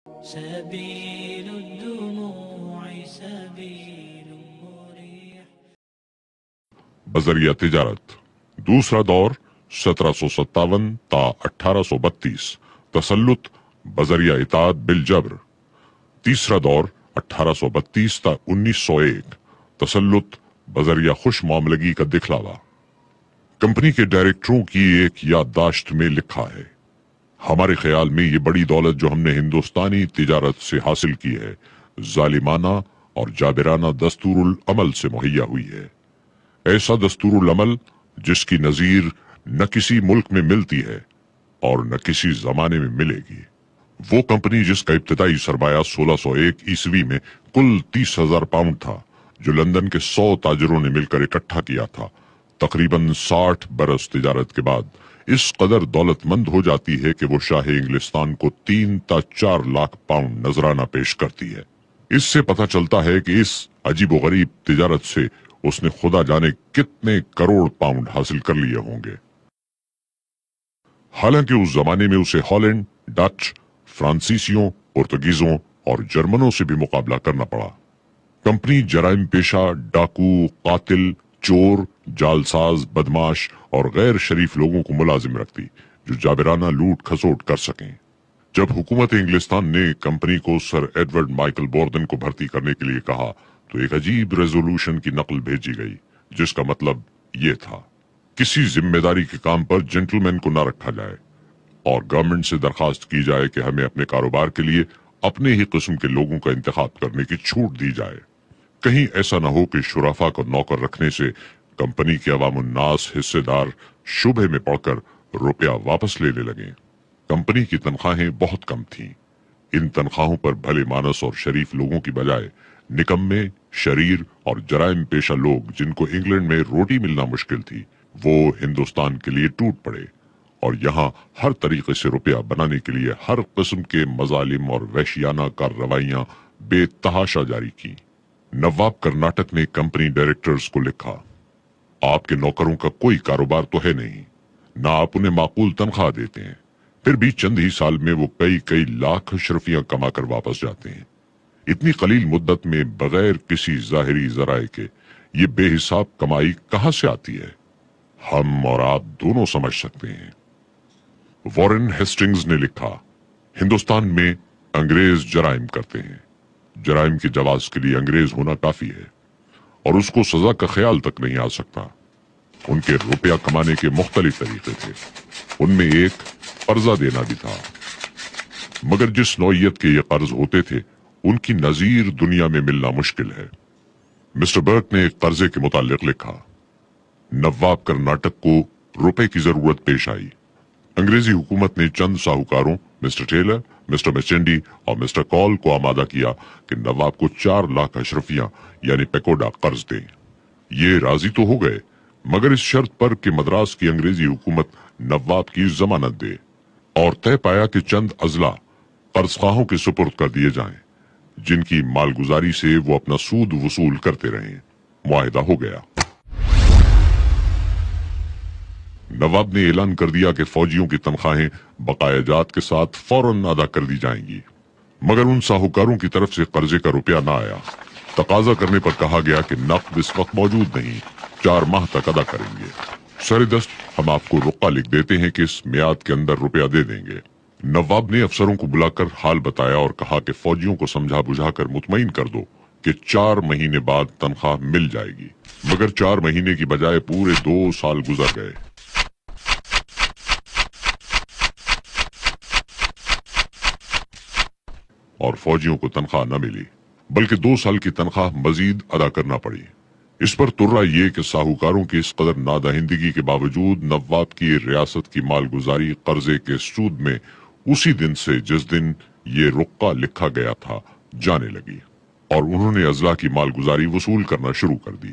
سبيل الدموع سبيل مريح. بذریعہ تجارت دوسرا دور 1757 تا 1832 تسلط بذریعہ اطاعت بالجبر. تیسرا دور 1832 تا 1901 تسلط بذریعہ خوش معاملگی کا دکھلاوا. کمپنی کے ڈائریکٹروں کی ایک یادداشت میں لکھا ہے: ہمارے خیال میں یہ بڑی دولت جو ہم نے ہندوستانی تجارت سے حاصل کی ہے ظالمانہ اور جابرانہ دستور العمل سے مہیا ہوئی ہے. ایسا دستور العمل جس کی نظیر نہ کسی ملک میں ملتی ہے اور نہ کسی زمانے میں ملے گی. وہ کمپنی جس کا ابتدائی سرمایہ 1601 عیسوی میں کل 30,000 پاؤنڈ تھا، جو لندن کے 100 تاجروں نے مل کر اکٹھا کیا تھا، تقریباً 60 برس تجارت کے بعد اس قدر دولت مند ہو جاتی ہے کہ وہ شاہ انگلستان کو 3 تا 4 لاکھ پاؤنڈ نذرانہ پیش کرتی ہے. اس سے پتہ چلتا ہے کہ اس عجیب و غریب تجارت سے اس نے خدا جانے کتنے کروڑ پاؤنڈ حاصل کر لیے ہوں گے. حالانکہ اس زمانے میں اسے ہالینڈ، ڈچ، فرانسیسیوں، پرتگیزوں اور جرمنوں سے بھی مقابلہ کرنا پڑا. کمپنی جرائم پیشہ، ڈاکو، قاتل، چور، جالساز، بدماش اور غیر شریف لوگوں کو ملازم رکھتی جو جابرانہ لوٹ کھسوٹ کر سکیں. جب حکومت انگلستان نے کمپنی کو سر ایڈورڈ مائیکل بوردن کو بھرتی کرنے کے لیے کہا تو ایک عجیب ریزولوشن کی نقل بھیجی گئی جس کا مطلب یہ تھا: کسی ذمہ داری کے کام پر جنٹلمین کو نہ رکھا جائے اور گورنمنٹ سے درخواست کی جائے کہ ہمیں اپنے کاروبار کے لیے اپنے ہی قسم کے لوگوں کا انتخاب کرنے کی چھوٹ دی جائے. کہیں ایسا نہ ہو کہ شرفا کو نوکر رکھنے سے کمپنی کے عوام الناس حصے دار شبہ میں پڑ کر روپیہ واپس لینے لگیں. کمپنی کی تنخواہیں بہت کم تھیں. ان تنخواہوں پر بھلے مانس اور شریف لوگوں کی بجائے نکمے، شریر اور جرائم پیشہ لوگ جن کو انگلینڈ میں روٹی ملنا مشکل تھی وہ ہندوستان کے لیے ٹوٹ پڑے اور یہاں ہر طریقے سے روپیہ بنانے کے لیے ہر قسم کے مظالم اور وحشیانہ کارروائیاں بے تحاشا جاری کی. نواب کرناٹک نے کمپنی ڈائریکٹرز کو لکھا: آپ کے نوکروں کا کوئی کاروبار تو ہے نہیں، نہ آپ انہیں معقول تنخواہ دیتے ہیں، پھر بھی چند ہی سال میں وہ کئی لاکھ اشرفیاں کما کر واپس جاتے ہیں. اتنی قلیل مدت میں بغیر کسی ظاہری ذرائع کے یہ بے حساب کمائی کہاں سے آتی ہے؟ ہم اور آپ دونوں سمجھ سکتے ہیں. وارن ہیسٹنگز نے لکھا: ہندوستان میں انگریز جرائم کرتے ہیں. جرائم کے جواز کے لیے انگریز ہونا کافی ہے اور اس کو سزا کا خیال تک نہیں آ سکتا. ان کے روپیہ کمانے کے مختلف طریقے تھے. ان میں ایک قرضہ دینا بھی تھا، مگر جس نوعیت کے یہ قرض ہوتے تھے ان کی نظیر دنیا میں ملنا مشکل ہے. مسٹر برک نے ایک قرضے کے متعلق لکھا: نواب کرناٹک کو روپے کی ضرورت پیش آئی. انگریزی حکومت نے چند ساہوکاروں مسٹر ٹیلر، مسٹر میچنڈی اور مسٹر کال کو آمادہ کیا کہ نواب کو 4 لاکھ اشرفیاں یعنی پیکوڈا قرض دیں. یہ راضی تو ہو گئے مگر اس شرط پر کہ مدراس کی انگریزی حکومت نواب کی ضمانت دے اور طے پایا کہ چند اضلاع قرض خواہوں کے سپرد کر دیے جائیں جن کی مالگزاری سے وہ اپنا سود وصول کرتے رہیں. معاہدہ ہو گیا. نواب نے اعلان کر دیا کہ فوجیوں کی تنخواہیں بقایا جات کے ساتھ فوراً ادا کر دی جائیں گی، مگر ان ساہوکاروں کی طرف سے قرضے کا روپیہ نہ آیا. تقاضا کرنے پر کہا گیا کہ نقد اس وقت موجود نہیں، 4 ماہ تک ادا کریں گے. سر دست ہم آپ کو رقعہ لکھ دیتے ہیں کہ اس میعاد کے اندر روپیہ دے دیں گے. نواب نے افسروں کو بلا کر حال بتایا اور کہا کہ فوجیوں کو سمجھا بجھا کر مطمئن کر دو کہ 4 مہینے بعد تنخواہ مل جائے گی. مگر 4 مہینے کی بجائے پورے 2 سال گزر گئے. اور فوجیوں کو تنخواہ نہ ملی بلکہ 2 سال کی تنخواہ مزید ادا کرنا پڑی. اس پر ترا یہ کہ ساہوکاروں کی اس قدر نادہندگی کے باوجود نواب کی ریاست کی مالگزاری قرضے کے سود میں اسی دن سے جس دن یہ رقعہ لکھا گیا تھا جانے لگی اور انہوں نے اضلاع کی مالگزاری وصول کرنا شروع کر دی.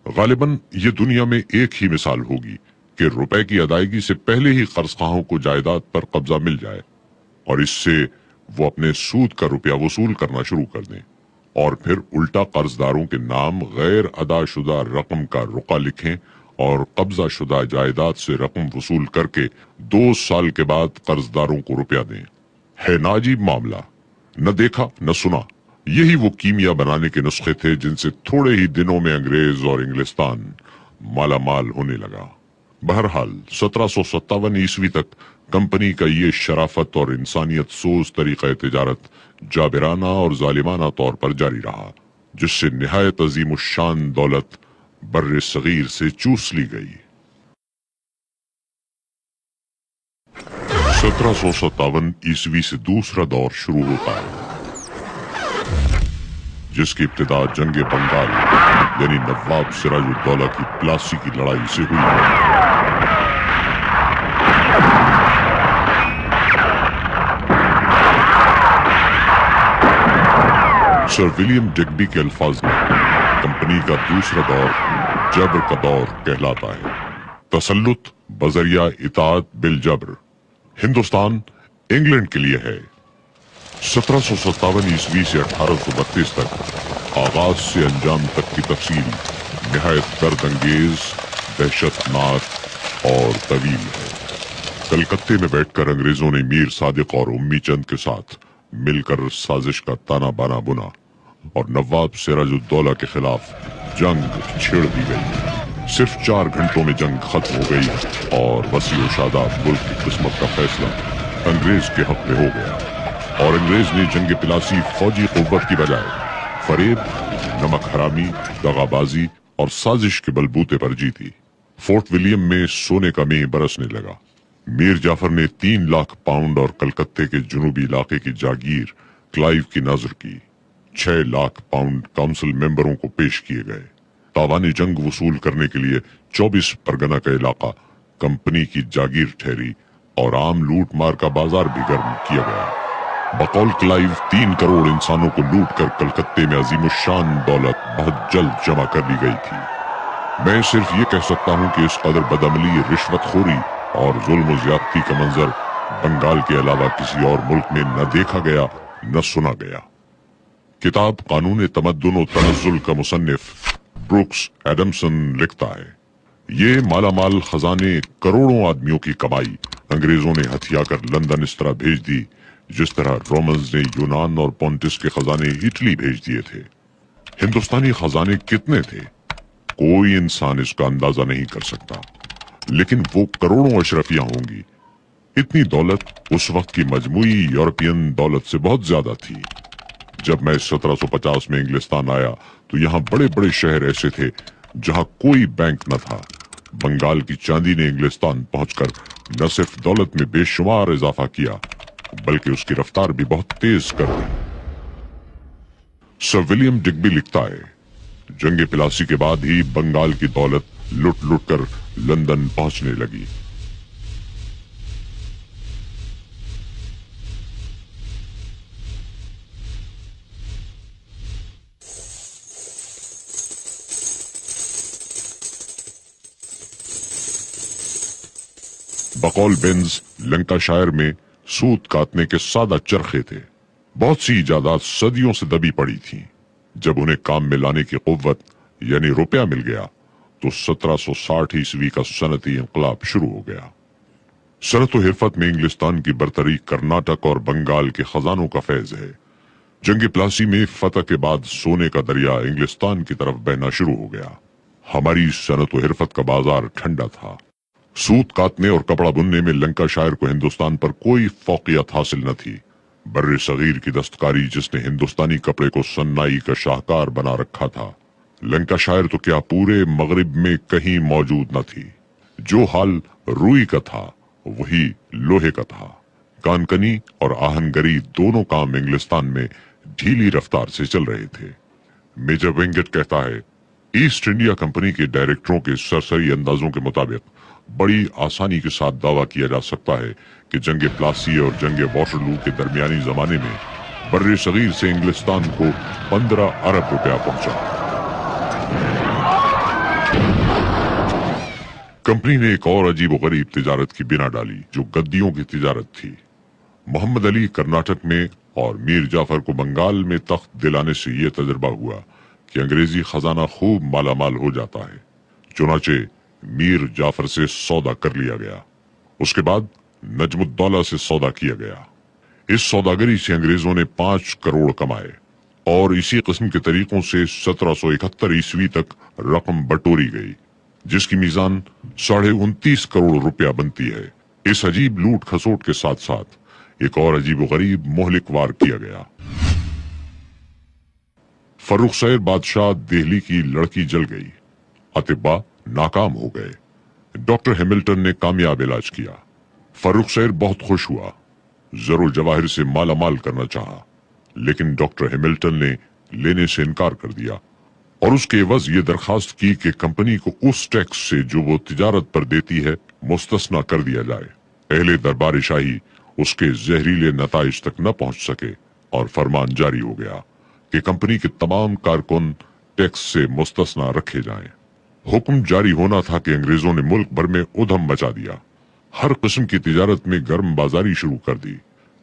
غالباً یہ دنیا میں ایک ہی مثال ہوگی کہ روپے کی ادائیگی سے پہلے ہی قرض خواہوں کو جائیداد پر قبضہ مل جائے اور اس سے وہ اپنے سود کا روپیہ وصول کرنا شروع کر دیں اور پھر الٹا قرض داروں کے نام غیر ادا شدہ رقم کا رقعہ لکھیں اور قبضہ شدہ جائیداد سے رقم وصول کر کے 2 سال کے بعد قرض داروں کو روپیہ دیں. ہے نا عجیب معاملہ؟ न देखा न सुना। यही वो कीमिया बनाने के नुस्खे थे जिनसे थोड़े ही दिनों में अंग्रेज और इंग्लिस्तान माला माल होने लगा। बहरहाल 1757 ईस्वी तक कंपनी का ये शराफत और इंसानियत सोज तरीका तिजारत जाबिराना और जालिमाना तौर पर जारी रहा, जिससे निहायत अजीम शान दौलत बर्रे सगीर से चूस ली गई। 1757 ईस्वी से दूसरा दौर शुरू होता है, जिसकी इब्तिदा जंग बंगाल यानी नवाब सिराजुद्दौला की प्लासी की लड़ाई से हुई। सर विलियम डिग्बी के अल्फाज में कंपनी का दूसरा दौर जबर का दौर कहलाता है। तसल्लुत बजरिया इताअत बिल जबर हिंदुस्तान इंग्लैंड के लिए है। 1757 ईस्वी से 1832 तक आगाज से अंजाम तक की तफसील निहायत दर्दअंगेज, दहशतनाक और तवील है। कलकत्ते में बैठकर अंग्रेजों ने मीर सादिक और उम्मी चंद के साथ मिलकर साजिश का ताना बाना बुना और नवाब सिराजुद्दौला के खिलाफ जंग छेड़ दी गई। सिर्फ 4 घंटों में जंग खत्म हो गई और वसी शादाब मुल्क की किस्मत का फैसला अंग्रेज के हक में हो गया और अंग्रेज ने जंग पिलासी फौजी कुव्वत की बजाय फरेब, नमक हरामी, दगाबाजी और साजिश के बलबूते पर जीती। फोर्ट विलियम में सोने का मेह बरसने लगा। मीर जाफर ने 3 लाख पाउंड और कलकत्ते के जुनूबी इलाके की जागीर क्लाइव की नजर की। 6 लाख पाउंड काउंसिल मेंबरों को पेश किए गए। तावानी जंग वसूल करने के लिए 24 परगना का इलाका कंपनी की जागीर ठहरी और आम लूट मार का बाजार भी गर्म किया गया। बकौल क्लाइव 3 करोड़ इंसानों को लूट कर कलकत्ते में अजीमुशान दौलत बहुत जल्द जमा कर ली गई थी। मैं सिर्फ ये कह सकता हूँ कि इस कदर बदअमली, रिश्वतखोरी और जुल्म ज्यादती का मंजर बंगाल के अलावा किसी और मुल्क में न देखा गया न सुना गया। किताब कानून तमद्दुन और तनज़्ज़ुल का मुसन्निफ ब्रुक्स एडमसन लिखता है, ये मालामाल खजाने करोड़ों आदमियों की कमाई अंग्रेजों ने हथिया कर लंदन इस तरह भेज दी जिस तरह रोमन्स ने यूनान और पोंटिस के खजाने इटली भेज दिए थे। हिंदुस्तानी खजाने कितने थे कोई इंसान इसका अंदाजा नहीं कर सकता, लेकिन वो करोड़ों अशरफियां होंगी। इतनी दौलत उस वक्त की मजमूई यूरोपियन दौलत से बहुत ज्यादा थी। जब मैं 1750 में इंग्लिस्तान आया तो यहाँ बड़े बड़े शहर ऐसे थे जहाँ कोई बैंक न था। बंगाल की चांदी ने इंग्लिस्तान पहुंचकर न सिर्फ दौलत में बेशुमार इजाफा किया बल्कि उसकी रफ्तार भी बहुत तेज कर दी। सर विलियम डिग्बी लिखता है, जंग पिलासी के बाद ही बंगाल की दौलत लुट लुट कर लंदन पहुंचने लगी। बकौल बेंज लंकाशायर में सूत काटने के सादा चरखे थे। बहुत सी इजादात सदियों से दबी पड़ी थी। जब उन्हें काम में लाने की कुव्वत यानी रुपया मिल गया तो 1760 ईस्वी का सनती इंकलाब शुरू हो गया। सनत व हिरफत में इंग्लिस्तान की बरतरी कर्नाटक और बंगाल के खजानों का फैज है। जंग प्लासी में फतह के बाद सोने का दरिया इंग्लिस्तान की तरफ बहना शुरू हो गया। हमारी सनत व हिरफत का बाजार ठंडा था। सूत काटने और कपड़ा बुनने में लंकाशायर को हिंदुस्तान पर कोई फौकियत हासिल न थी। बर्रे सगीर की दस्तकारी जिसने हिंदुस्तानी कपड़े को सन्नाई का शाहकार बना रखा था, लंकाशायर तो क्या पूरे मगरिब में कहीं मौजूद न थी। जो हाल रुई का था वही लोहे का था। कानकनी और आहनगरी दोनों काम इंग्लिस्तान में ढीली रफ्तार से चल रहे थे। मेजर वेंगट कहता है, ईस्ट इंडिया कंपनी के डायरेक्टरों के सरसरी अंदाजों के मुताबिक बड़ी आसानी के साथ दावा किया जा सकता है कि जंग प्लासी और जंग वाटरलू के दरमियानी जमाने में बर्रे सगीर से इंग्लिस्तान को 15 अरब रुपया पहुंचा। कंपनी ने एक और अजीब गरीब तिजारत की बिना डाली जो गद्दियों की तिजारत थी। मोहम्मद अली कर्नाटक में और मीर जाफर को बंगाल में तख्त दिलाने से यह तजर्बा हुआ कि अंग्रेजी खजाना खूब मालामाल हो जाता है। चुनाचे मीर जाफर से सौदा कर लिया गया। उसके बाद नजमुद्दौला से सौदा किया गया। इस सौदागरी से अंग्रेजों ने 5 करोड़ कमाए और इसी किस्म के तरीकों से 1771 ईस्वी तक रकम बटोरी गई, जिसकी मीजान 29.5 करोड़ रुपया बनती है। इस अजीब लूट खसोट के साथ साथ एक और अजीब गरीब मोहलिक वार किया गया। फर्रुखसैर बादशाह दिल्ली की लड़की जल गई, अतिब्बा नाकाम हो गए, डॉक्टर हैमिल्टन ने कामयाब इलाज किया। फर्रुखसैर बहुत खुश हुआ, जरूर जवाहिर से माला माल करना चाहा, लेकिन डॉक्टर हैमिल्टन ने लेने से इनकार कर दिया और उसके एवज ये दरखास्त की कि कंपनी को उस टैक्स से जो वो तिजारत पर देती है मुस्तस्ना कर दिया जाए। अहले दरबार शाही उसके जहरीले नताइज तक न पहुंच सके और फरमान जारी हो गया कि कंपनी के तमाम कारकुन टैक्स से मुस्तस्ना रखे जाएं। हुक्म जारी होना था कि अंग्रेजों ने मुल्क भर में उधम मचा दिया, हर किस्म की तिजारत में गर्म बाजारी शुरू कर दी,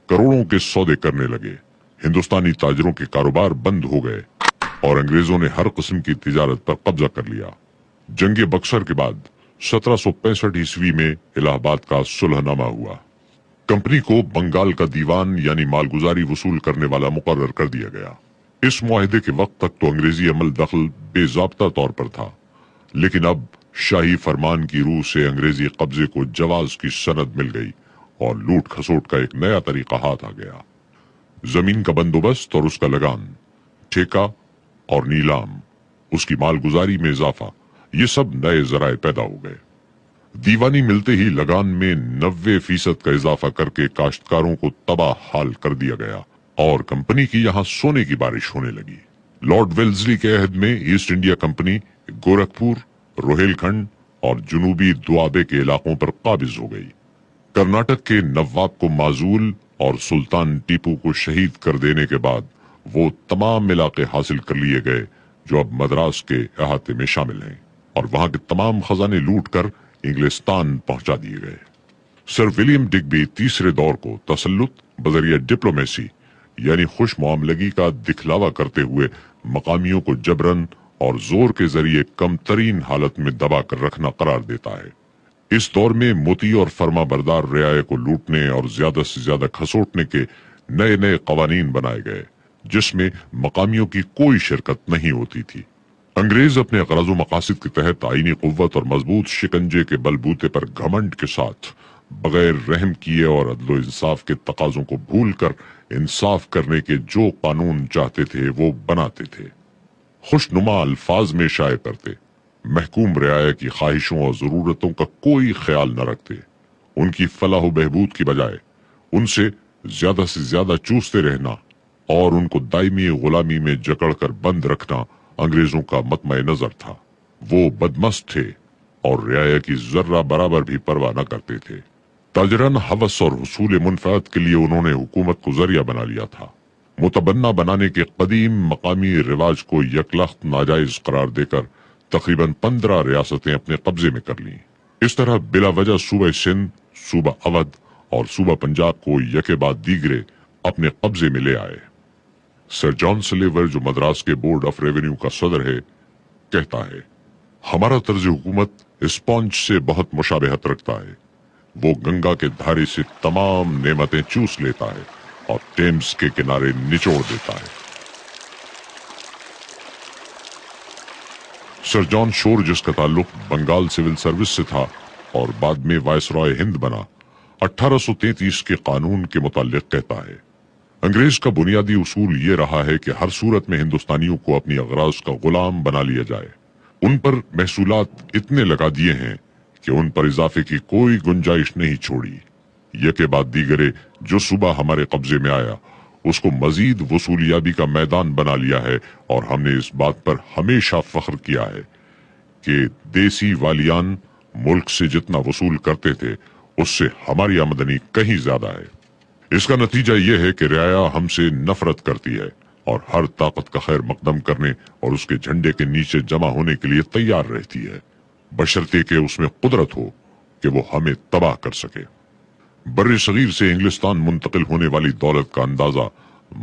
करोड़ों के सौदे करने लगे, हिंदुस्तानी ताजरों के कारोबार बंद हो गए और अंग्रेजों ने हर किस्म की तिजारत पर कब्जा कर लिया। जंगे बक्सर के बाद 1765 ईस्वी में इलाहाबाद का सुलहनामा हुआ। कंपनी को बंगाल का दीवान यानी मालगुजारी वसूल करने वाला मुकर्रर कर दिया गया। इस मुआहदे के वक्त तक तो अंग्रेजी अमल दखल बेजाब्ता तौर पर था, लेकिन अब शाही फरमान की रूह से अंग्रेजी कब्जे को जवाज की सनद मिल गई और लूट खसोट का एक नया तरीका हाथ आ गया। जमीन का बंदोबस्त और उसका लगान, ठेका और नीलाम, उसकी मालगुजारी में इजाफा, ये सब नए जराए पैदा हो गए। दीवानी मिलते ही लगान में 90% का इजाफा करके काश्तकारों को तबाह हाल कर दिया गया और कंपनी की यहाँ सोने की बारिश होने लगी। लॉर्ड वेल्सली के अहद में east India company Gorakhpur, Rohilkhand और जुनूबी दुआबे के इलाकों पर काबिज हो गई। कर्नाटक के नवाब को माजूल और सुल्तान टीपू को शहीद कर देने के बाद वो तमाम इलाके हासिल कर लिए गए जो अब मद्रास के अहाते में शामिल हैं और वहां के तमाम खजाने लूट कर इंग्लिस्तान पहुंचा दिए गए। सर विलियम डिग्बी तीसरे दौर को तसल्लुत बजरिया डिप्लोमेसी यानी खुश मामलगी का दिखलावा करते हुए मकामियों को जबरन और जोर के जरिए कम तरीन हालत में दबा कर रखना करार देता है। इस दौर में मोती और फर्मा बरदार रियाया को लूटने और ज्यादा से ज्यादा खसोटने के नए नए कवानीन बनाए गए, जिसमें मकामियों की कोई शिरकत नहीं होती थी। अंग्रेज अपने गरज़ो मकासिद के तहत आईनी कुव्वत और मजबूत शिकंजे के बलबूते पर घमंड के साथ बगैर रहम किए और अदलो इंसाफ के तकाजों को भूल कर इंसाफ करने के जो कानून चाहते थे वो बनाते थे। खुशनुमा अल्फाज में शाये करते, महकूम रियाया की ख्वाहिशों और जरूरतों का कोई ख्याल न रखते। उनकी फलाह बहबूद की बजाय उनसे ज्यादा से ज्यादा चूसते रहना और उनको दायमी गुलामी में जकड़कर बंद रखना अंग्रेजों का मतमय नजर था। वो बदमस्त थे और रियाया की जर्रा बराबर भी परवाह न करते थे। ताजराना हवस और हुसूल मुनफात के लिए उन्होंने हुकूमत को जरिया बना लिया था। मुतबन्ना बनाने के कदीम मकामी रिवाज को यकलख्त नाजायज करार देकर तकरीबन 15 रियासतें अपने कब्जे में कर लीं। इस तरह बिला वजह सूबा सिंध, सूबा अवध और सूबा पंजाब को यके बाद दीगरे अपने कब्जे में ले आए। सर जॉन सलेवर, जो मद्रास के बोर्ड ऑफ रेवेन्यू का सदर है, कहता है, हमारा तर्ज हुकूमत स्पॉन्ज से बहुत मुशाबहत रखता है। वो गंगा के धारे से तमाम नेमतें चूस लेता है और टेम्स के किनारे निचोड़ देता है। सर जॉन शोर, जिसका ताल्लुक बंगाल सिविल सर्विस से था और बाद में वायसरॉय हिंद बना, 1833 के कानून के मुतालिक कहता है, अंग्रेज का बुनियादी उसूल ये रहा है कि हर सूरत में हिंदुस्तानियों को अपनी अगराज का गुलाम बना लिया जाए। उन पर महसूलात इतने लगा दिए हैं कि उन पर इजाफे की कोई गुंजाइश नहीं छोड़ी। यके बाद दीगरे जो सूबा हमारे कब्जे में आया उसको मजीद वसूलियाबी का मैदान बना लिया है और हमने इस बात पर हमेशा फख्र किया है कि देसी वालियान मुल्क से जितना वसूल करते थे उससे हमारी आमदनी कहीं ज्यादा है। इसका नतीजा यह है कि रियाया हमसे नफरत करती है और हर ताकत का खैर मकदम करने और उसके झंडे के नीचे जमा होने के लिए तैयार रहती है, बशर्ते कि उसमें कुदरत हो कि वो हमें तबाह कर सके। बर्रे सगीर से इंग्लिस्तान मुंतकिल होने वाली दौलत का अंदाजा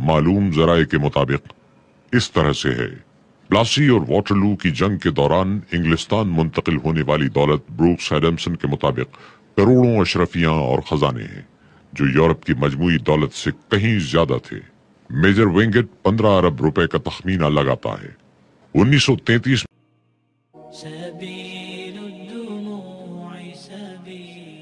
मालूम जराए के मुताबिक इस तरह से है। प्लासी और वाटरलू की जंग के दौरान इंग्लिस्तान मुंतकिल होने वाली दौलत ब्रूक्स एडम्सन के मुताबिक करोड़ों अशरफियां और खजाने हैं, جو یورپ کی مجموعی دولت سے کہیں زیادہ تھے۔ میجر وینگٹ 15 ارب روپے کا تخمینہ لگاتا ہے۔ 1933 سبيل الدموع سبيل